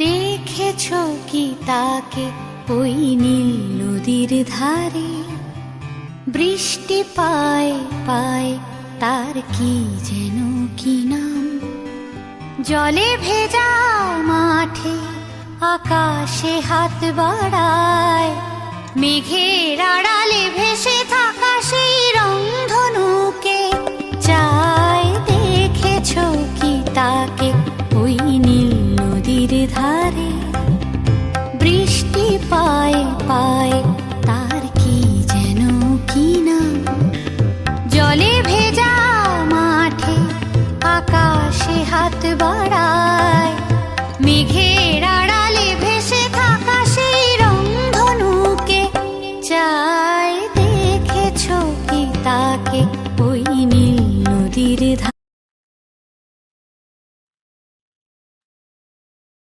দেখেছো কি তাকে ওই নীল নদীর ধারে? বৃষ্টি পায় পায় তার কি যেন কি নাম। জলে ভেজা মাঠে আকাশে হাত বাড়ায়, মেঘের আড়ালে ভেসে থাকা সেই রংধনুকে চায়। দেখেছো কি তাকে ওই নীল নদীর ধারে? বৃষ্টি পায় পায় তার কি যেন কি নাম। জলে ভেজা মাঠে আকাশে হাত বাড়ায়,